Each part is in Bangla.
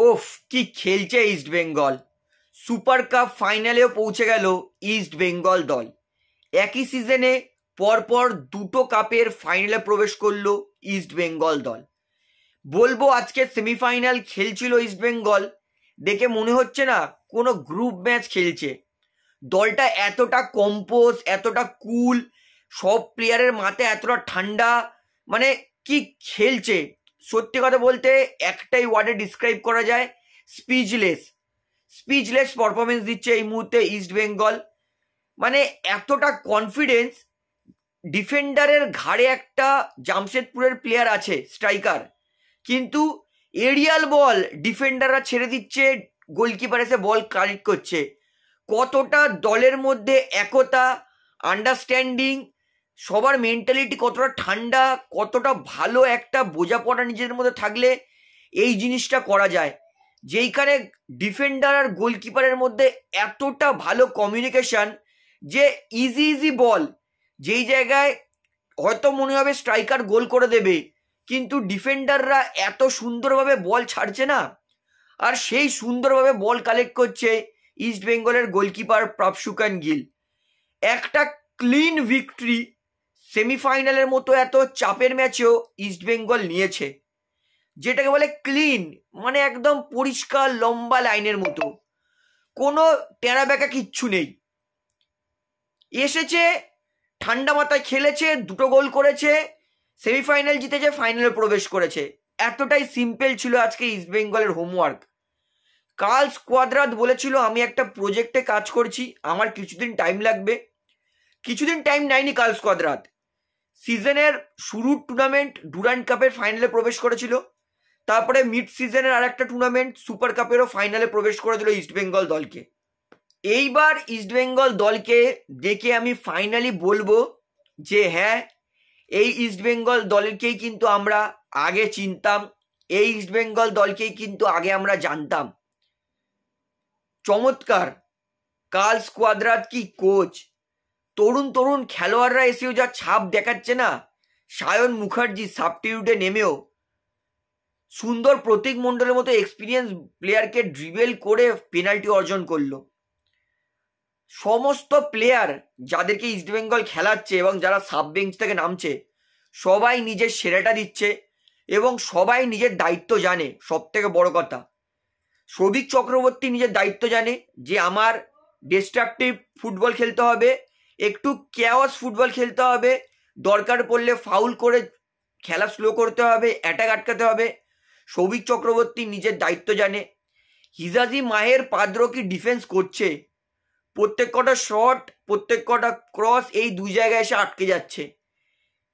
ওফ কি খেলছে ইস্ট বেঙ্গল। সুপার কাপ ফাইনালেও পৌঁছে গেল ইস্ট বেঙ্গল দল। একই সিজনে পরপর দুটো কাপের ফাইনালে প্রবেশ করলো ইস্ট বেঙ্গল দল। বলবো আজকে সেমিফাইনাল খেলছিল ইস্ট বেঙ্গল, দেখে মনে হচ্ছে না কোনো গ্রুপ ম্যাচ খেলছে। দলটা এতটা কম্পোজ, এতটা কুল, সব প্লেয়ারের মাথায় এতটা ঠান্ডা, মানে কি খেলছে সত্যি কথা বলতে একটাই ওয়ার্ডে ডিসক্রাইব করা যায়, স্পিচলেস। স্পিচলেস পারফরমেন্স দিচ্ছে এই মুহূর্তে ইস্ট বেঙ্গল। মানে এতটা কনফিডেন্স, ডিফেন্ডারের ঘাড়ে একটা জামশেদপুরের প্লেয়ার আছে স্ট্রাইকার, কিন্তু এরিয়াল বল ডিফেন্ডাররা ছেড়ে দিচ্ছে, গোলকিপার এসে বল কালেক্ট করছে। কতটা দলের মধ্যে একতা, আন্ডারস্ট্যান্ডিং, সবার মেন্টালিটি কতটা ঠান্ডা, কতটা ভালো একটা বোঝাপড়া নিজেদের মধ্যে থাকলে এই জিনিসটা করা যায়। যেইখানে ডিফেন্ডার আর গোলকিপারের মধ্যে এতটা ভালো কমিউনিকেশন যে ইজি বল, যেই জায়গায় হয়তো মনে হবে স্ট্রাইকার গোল করে দেবে, কিন্তু ডিফেন্ডাররা এত সুন্দরভাবে বল ছাড়ছে না, আর সেই সুন্দরভাবে বল কালেক্ট করছে ইস্ট বেঙ্গলের গোলকিপার প্রভশুকান গিল। একটা ক্লিন ভিক্টরি সেমিফাইনালের মতো এত চাপের ম্যাচেও ইস্ট বেঙ্গল নিয়েছে, যেটাকে বলে ক্লিন, মানে একদম পরিষ্কার লম্বা লাইনের মতো, কোনো টেরা বেঁকা কিচ্ছু নেই। এসেছে ঠান্ডা মাথায় খেলেছে, দুটো গোল করেছে, সেমিফাইনাল জিতেছে, ফাইনালে প্রবেশ করেছে। এতটাই সিম্পল ছিল আজকে ইস্ট বেঙ্গলের হোমওয়ার্ক। কার্ল স্কোয়াদ্রাত বলেছিল আমি একটা প্রজেক্টে কাজ করছি, আমার কিছুদিন টাইম লাগবে। কিছুদিন টাইম নেয়নি কার্ল স্কোয়াদ্রাত। সিজনের শুরুর টুর্নামেন্ট ডুরান্ড কাপের ফাইনালে প্রবেশ করেছিল, তারপরে মিড সিজনের আর একটা টুর্নামেন্ট সুপার কাপেরও ফাইনালে প্রবেশ করে দিল ইস্ট বেঙ্গল দলকে। এইবার ইস্ট বেঙ্গল দলকে দেখে আমি ফাইনালি বলবো যে হ্যাঁ, এই ইস্ট বেঙ্গল দলকেই কিন্তু আমরা আগে চিনতাম, এই ইস্ট বেঙ্গল দলকেই কিন্তু আগে আমরা জানতাম। চমৎকার, কার্ল স্কোয়াদ্রাত কি কোচ! তরুণ খেলোয়াড়রা এসেও যা ছাপ দেখাচ্ছে না, সায়ন মুখার্জি সাবস্টিটিউটে নেমেও সুন্দর প্রতীক মণ্ডলের মতো এক্সপিরিয়েন্স প্লেয়ারকে ড্রিবেল করে পেনাল্টি অর্জন করলো। সমস্ত প্লেয়ার যাদেরকে ইস্ট বেঙ্গল খেলাচ্ছে এবং যারা সাব বেঞ্চ থেকে নামছে, সবাই নিজের সেরাটা দিচ্ছে এবং সবাই নিজের দায়িত্ব জানে। সব থেকে বড় কথা, সৌভিক চক্রবর্তী নিজের দায়িত্ব জানে যে আমার ডিস্ট্রাকটিভ ফুটবল খেলতে হবে, একটু কেওয়াস ফুটবল খেলতে হবে, দরকার পড়লে ফাউল করে খেলা স্লো করতে হবে, অ্যাটাক আটকাতে হবে। সৌভিক চক্রবর্তী নিজের দায়িত্ব জানে। হিজাজি মাহের পাদ্র কি ডিফেন্স করছে, প্রত্যেক কটা শট, প্রত্যেক কটা ক্রস এই দুই জায়গায় এসে আটকে যাচ্ছে,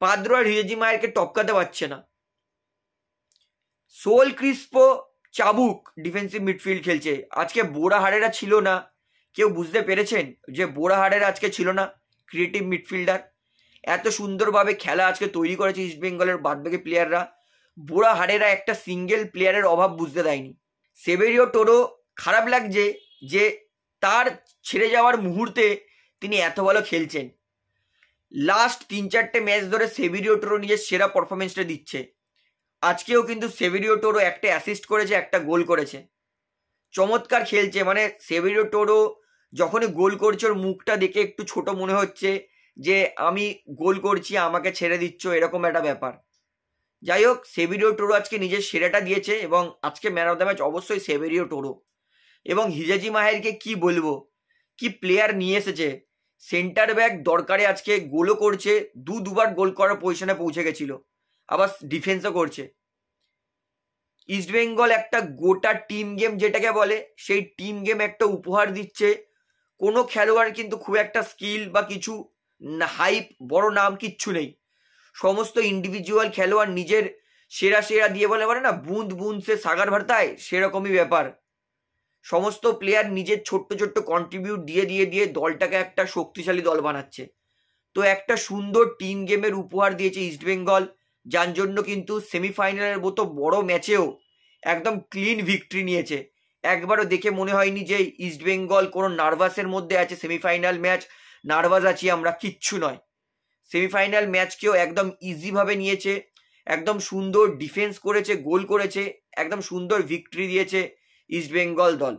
পাদ্র আর হিজাজি মাহেরকে টপকাতে পারছে না। সোল ক্রিস্পো চাবুক ডিফেন্সিভ মিডফিল্ড খেলছে। আজকে বোরা হারেরা ছিল না, কেউ বুঝতে পেরেছেন যে বোরা হারেরা আজকে ছিল না? ক্রিয়েটিভ মিডফিল্ডার এত সুন্দরভাবে খেলা আজকে তৈরি করেছে ইস্ট বেঙ্গলের বাদবাকি প্লেয়াররা, বোরা হারেরা একটা সিঙ্গেল প্লেয়ারের অভাব বুঝতে দেয়নি। সেভেরিও টোরো, খারাপ লাগছে যে তার ছেড়ে যাওয়ার মুহূর্তে তিনি এত ভালো খেলছেন। লাস্ট 3-4টে ম্যাচ ধরে সেভেরিও টোরো নিজের সেরা পারফরমেন্সটা দিচ্ছে। আজকেও কিন্তু সেভেরিও টোরো একটা অ্যাসিস্ট করেছে, একটা গোল করেছে, চমৎকার খেলছে। মানে সেভেরিও টোরো যখনই গোল করছে ওর মুখটা দেখে একটু ছোট মনে হচ্ছে যে আমি গোল করছি আমাকে ছেড়ে দিচ্ছ, এরকম একটা ব্যাপার। যাই হোক, সেভেরিও টোরো আজকে নিজের সেরাটা দিয়েছে এবং আজকে ম্যান অফ দ্য ম্যাচ অবশ্যই সেভেরিও টোরো। এবং হিজাজি মাহেরকে কি বলবো, কি প্লেয়ার নিয়ে এসেছে। সেন্টার ব্যাক দরকারে আজকে গোলও করছে, দুবার গোল করার পজিশনে পৌঁছে গেছিল, আবার ডিফেন্সও করছে। ইস্ট বেঙ্গল একটা গোটা টিম গেম যেটাকে বলে, সেই টিম গেম একটা উপহার দিচ্ছে। কোনো খেলোয়াড় কিন্তু খুব একটা স্কিল বা কিছু হাইপ বড় নাম কিচ্ছু নেই, সমস্ত ইন্ডিভিজুয়াল খেলোয়াড় নিজের সেরা দিয়ে বলে না বুঁদ বুঁদ সে সাগর ভরতায়, সেরকমই ব্যাপার। সমস্ত প্লেয়ার নিজের ছোট্ট কন্ট্রিবিউট দিয়ে দলটাকে একটা শক্তিশালী দল বানাচ্ছে। তো একটা সুন্দর টিম গেমের উপহার দিয়েছে ইস্ট বেঙ্গল, যার জন্য কিন্তু সেমিফাইনালের মতো বড় ম্যাচেও একদম ক্লিন ভিক্টরি নিয়েছে। একবারও দেখে মনে হয়নি যে ইস্ট বেঙ্গল কোনো নার্ভাসের মধ্যে আছে, সেমিফাইনাল ম্যাচ নার্ভাস আছি আমরা, কিচ্ছু নয়। সেমিফাইনাল ম্যাচকেও একদম ইজিভাবে নিয়েছে একদম সুন্দর ডিফেন্স করেছে, গোল করেছে, একদম সুন্দর ভিক্টরি দিয়েছে ইস্টবেঙ্গল দল।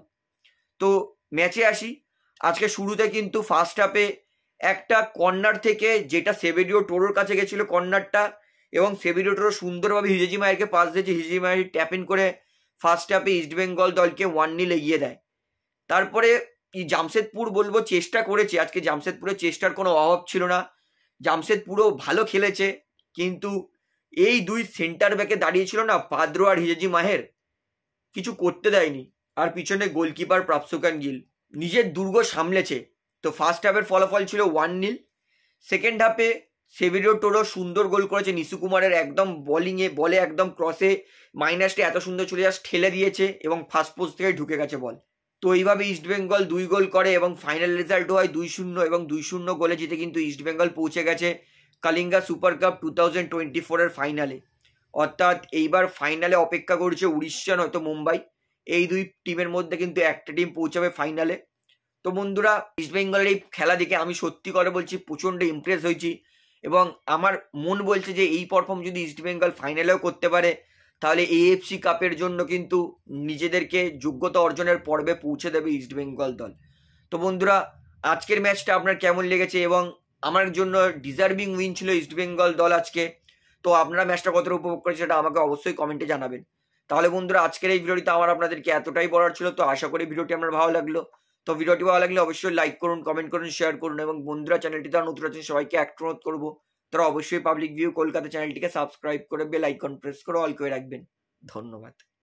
তো ম্যাচে আসি। আজকে শুরুতে কিন্তু ফার্স্ট হাফে একটা কর্নার থেকে, যেটা সেভেরিও টোরোর কাছে গেছিল কর্নারটা, এবং সেভেরিও টোরো সুন্দরভাবে হিজেজি মায়েরকে পাস দিয়েছে, হিজেজি মায়ের ট্যাপ ইন করে ফার্স্ট হাফে ইস্টবেঙ্গল দলকে 1-0 এগিয়ে দেয়। তারপরে জামশেদপুর বলবো চেষ্টা করেছে, আজকে জামশেদপুরের চেষ্টার কোনো অভাব ছিল না, জামশেদপুরও ভালো খেলেছে, কিন্তু এই দুই সেন্টার ব্যাকে দাঁড়িয়েছিল না পাদ্রো আর হিজেজি মাহের, কিছু করতে দেয়নি। আর পিছনে গোলকিপার প্রাপসুকান গিল নিজের দুর্গ সামলেছে। তো ফার্স্ট হাফের ফলাফল ছিল 1-0। সেকেন্ড হাফে সেভেরিও টোরো সুন্দর গোল করেছে, নিশু কুমারের একদম বলে একদম ক্রসে মাইনাসটা এত সুন্দর চলে যাচ্ছে, ঠেলে দিয়েছে এবং ফার্স্ট পোস্ট থেকে ঢুকে গেছে বল। তো এইভাবে ইস্টবেঙ্গল 2 গোল করে এবং ফাইনাল রেজাল্ট হয় 2-0, এবং 2-0 গোলে জিতে কিন্তু ইস্টবেঙ্গল পৌঁছে গেছে কালিঙ্গা সুপার কাপ 2024-এর ফাইনালে। অর্থাৎ এইবার ফাইনালে অপেক্ষা করছে উড়িষ্যা নয়তো মুম্বাই, এই দুই টিমের মধ্যে কিন্তু একটা টিম পৌঁছাবে ফাইনালে। তো বন্ধুরা, ইস্টবেঙ্গলের এই খেলা দেখে আমি সত্যি করে বলছি প্রচণ্ড ইমপ্রেস হয়েছি, এবং আমার মন বলছে যে এই পারফর্ম যদি ইস্টবেঙ্গল ফাইনালেও করতে পারে তাহলে এএফসি কাপের জন্য কিন্তু নিজেদেরকে যোগ্যতা অর্জনের পর্বে পৌঁছে দেবে ইস্টবেঙ্গল দল। তো বন্ধুরা, আজকের ম্যাচটা আপনার কেমন লেগেছে, এবং আমার জন্য ডিজার্ভিং উইন ছিল ইস্টবেঙ্গল দল আজকে। তো আপনারা ম্যাচটা কতটা উপভোগ করেছে সেটা আমাকে অবশ্যই কমেন্টে জানাবেন। তাহলে বন্ধুরা, আজকের এই ভিডিওটিতে আমার আপনাদেরকে এতটাই বলার ছিল। তো আশা করি ভিডিওটি আমার ভালো লাগলো। তো ভিডিওটি ভালো লাগলে অবশ্যই লাইক করুন, কমেন্ট করুন, শেয়ার করুন, এবং বন্ধুরা চ্যানেলটি তারা নতুন আছেন সবাইকে এক অনুরোধ করবো তারা অবশ্যই পাবলিক ভিউ কলকাতা চ্যানেলটিকে সাবস্ক্রাইব করে বেল আইকন প্রেস করে অল করে রাখবেন। ধন্যবাদ।